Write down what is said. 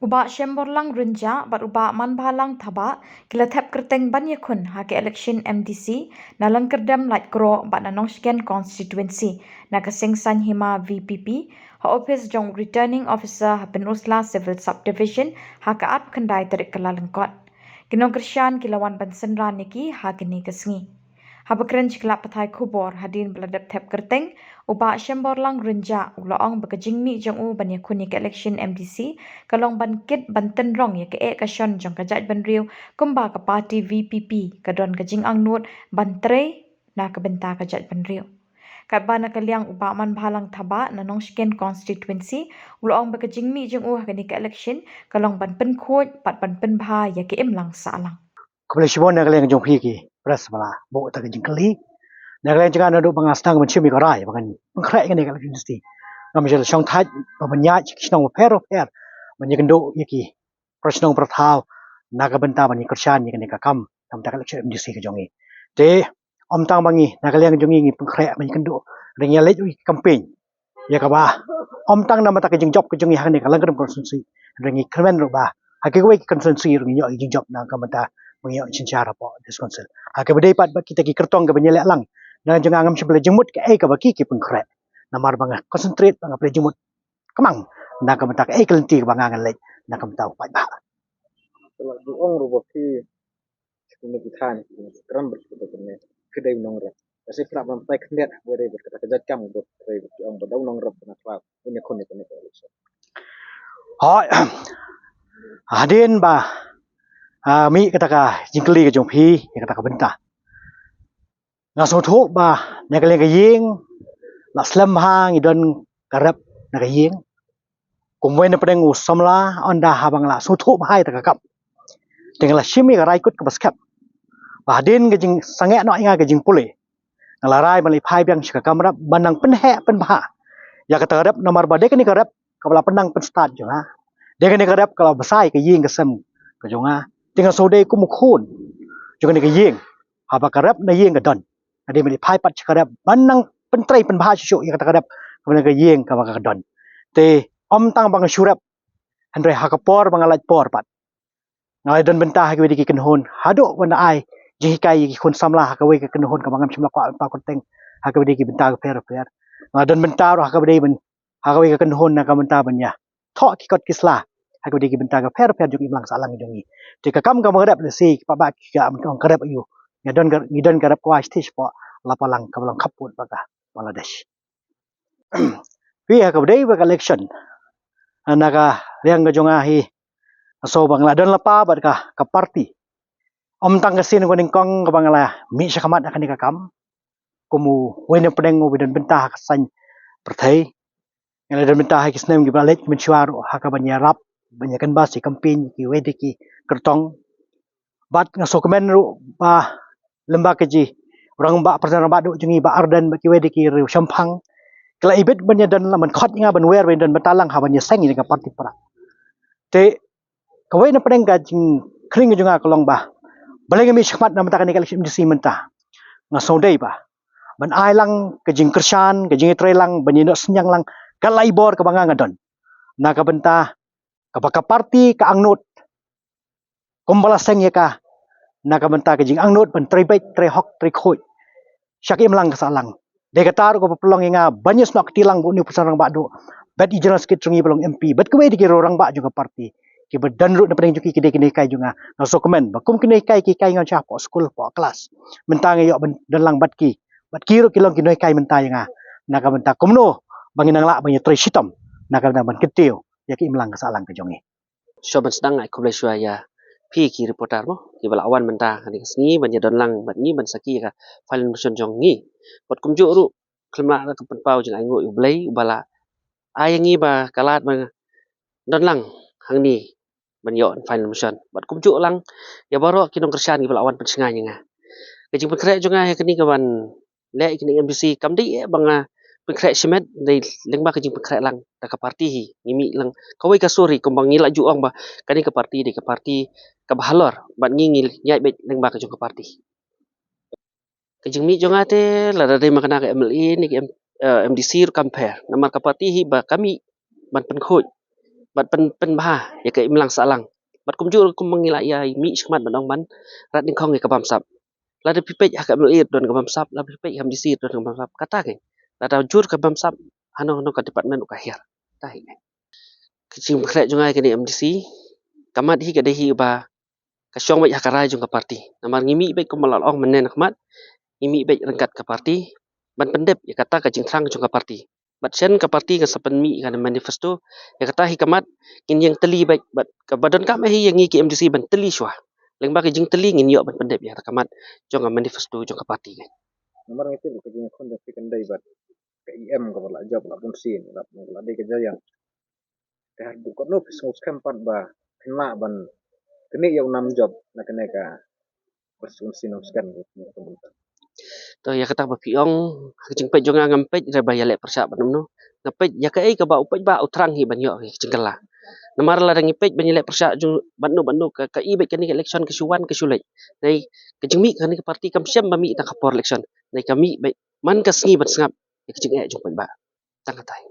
Uba shemborlang runja bat uba manbalang thaba kila thep kerteng ban yakun ha ke election MDC nalang kerdam light kro bat nanong sken constituency na kasing san hima VPP ha office jong returning officer ha penusla civil subdivision ha ka at kendai terik kelalengkot kinong kersyan kilawan ban senra niki ha kini kesngi ha bekeren cikla patai kubor hadin beladap thep kerteng uba shembor lang renja ulaong bekajing mi jong u ban yakuni ke election MDC kalong ban kit ban tenrong ya ke kasion jong kajat ban riu kumba ka party VPP kadon kajing angnut ban tre na kabenta kajat ban riu kat bana kaliang uba man bhalang thaba nanong skin constituency ulaong bekajing mi jong u hakani ke election kalong ban pen khoj pat ban pen bha ya ke imlang salang Kubleshibon nagaleng jong phiki pres bala bo ta jing kali nagaleng jangan adu bangastang men chimi garai bangan mengkrai ngene kala industri ngam jel shong thaj banya chisnong pero per men yendo yiki prasnong prathau naga benta bani kershan yiki ka kam tam ta kala industri ke jongi te om tang bangi nagaleng jongi ngi pengkrai men kendo ring ya lej campaign ya ka ba om tang nama ta ke jing job ke jongi hakne kala ngam konsensi ringi kremen ro ba hakiwe konsensi ringi yo jing job na kamata mengiyo cincara po diskonsel akabede pat kita ki kertong ke benyelek lang na jangan ngam sebelah jemut ke ka baki ki pengkret namar banga concentrate banga ple jemut kemang na ka mentak kelenti ke banga ngalek na ka mentak pat ba kalau buong robot ki ini kita ni sekarang berkutat ni kedai nongra kasi pernah sampai kendet boleh berkata kerja kamu buat kedai yang berdau nongra pernah kelak ini kon ini ho hadin ba mi kata ka jingkli ke jong phi kata ka benta na so tho ba na ka le ka ying la slam hang idon karap na ka ying kumwe na pedeng usamla onda habang la so tho ba hai ta ka kap tinggal shimi ka raikut ka baskap bahadin ke jing sange no inga ke jing pule ngalarai bali phai byang shika kamra banang penhe penbha ya kata rap nomor bade ke ni karap kabla penang pen start jonga de ke ni karap kalau besai ke ying ke sem ke jonga tinggal sode ku mukhun jonga ni ke ying haba karap na ying ke don ade bali phai pat karap banang pentrai penbha shu ya kata karap kabla ke ying ka ka don te om tang bang shurap andre hakapor bangalaj por pat ngai don bentah ke wedi ken hon hado wana ai jikai ki khun samla ha ka we ka ken hon ka bangam chimla kwa pa konteng ha ka wedi ki bentah ka fer fer ngai don bentah ro ha ka wedi ben ha ka we ka ken hon na ka bentah ben ya tho ki kot kisla ha ka wedi ki bentah ka fer fer juk imlang salang jongi te ka kam ka magrap le si pa ba ki ka am tong karap ayu ni don karap kwa stage po lapalang ka balang khaput baka Bangladesh wi ha ka wedi ba election naga riang ga jonga hi so bangla don lapa bat ka party om tang kasin ko ning kong ka bangla mi sa kamat akan ka kam kumu wena pedeng ngo bidan bentah ka san perthai ngala don bentah ki snem gi balet menchuar ha ka banya rap banya kan ba si campaign ki wedi ki kertong bat ngaso komen ru ba lemba ke ji orang ba perdana ba do jungi ba ardan ba ki wedi ki ru sampang kala ibet banya dan laman khot nga ban wer ben dan betalang ha banya seng ni ka party pra te kawai na pedeng ka jing kring junga kolong ba balai mi shmat na mata kan kala sim disi menta ngaso dei ba ban ai lang ke jing kershan ke jing tre lang ban yino senyang lang kalai bor ka banga ngadon na ka benta ka baka party ka angnut kumbala seng ya ka na ka benta ke jing angnut ban tre bai tre hok tre khoi syakim lang ka salang de ka tar ko pelong inga banyes nok tilang bu ni pusarang ba do bat ijana skit trungi pelong MP bat ke di orang ba juga party ki badan ru na pedeng juki kide kine kai junga na so komen ba kum kine kai ki kai ngau cha po school po kelas mentang yo dan lang bat ki ro kilong kine kai mentang nga na ka mentang kumno banginang la banya tre sitom na ka ban ketiu ya ki imlang ka salang ka jongi Sobat sedang ai kublai shua ya pi ki reporter mo ki bala awan menta kan sni banya don lang bat ni ban saki ka falen muson jong ni bat kumju ru klemla na kapan pau jeng ai ngo ublai ubala ai ngi ba kalat ba don lang hang ni ban yo falen muson bat kumju lang ya baro ki dong kersan ki bala awan pensinga nga ke jing pekre jonga he kini ka ban le kini MBC kam di banga pekre simet dei lengba ke jing pekre lang da ka parti hi ngimi lang kawai ka sori kumbang ngila juang ba kani ke parti de ke parti ka bahalor bat ngingil nyai bet lengba ke jong ke parti ke jing mi jonga te la da makana ke MLE ni ke MDC ru compare namar ka parti hi ba kami ban pen khoj bat pen bah ya ke imlang salang bat kum ju kum mangila ya mi shmat banong man rat ning khong ke kabam sap la de pipej ha ka mel ir don kabam sap la pipej ham disir don kabam sap kata ke la da jur kabam sap hano ka department ka hier tai kecing kre jungai ke ni MDC kamat hi ke de hi ba ka syong ba hakarai jung ka parti namar ngimi be kum malal ong menen kamat ngimi be rengkat ka parti ban pendep ya kata ka jing thrang jung ka parti bat sen ka parti ka sapen mi ka manifesto ya kata hi kamat kin yang teli baik bat ka badan kam hi yang ngi ki MDC ban teli sywa leng ba ke jing teli ngin yo ban pendep ya kamat jong ka manifesto jong ka parti ke Nomor itu bukan yang konten fikir dai bat ke IM ke bala job la punsin la dai ke jayang. Dah bukan no pisngus kampat ba kena ban kene yang 6 job na kene ka bersunsin skan gitu. to ya kata ba piong jing pe jong ngam pe re ba ya le persya ban no ngapej ya ka ei ka ba upej ba utrang hi ban yo jing kala namar la rangi pej ban le persya jung ban no ka i be kani election ke suwan ke sulai nai ke jing mi kani ke parti kam syam ba mi ta kapor election nai kami be man ka sngi ban sngap ke jing e jung ba tang katai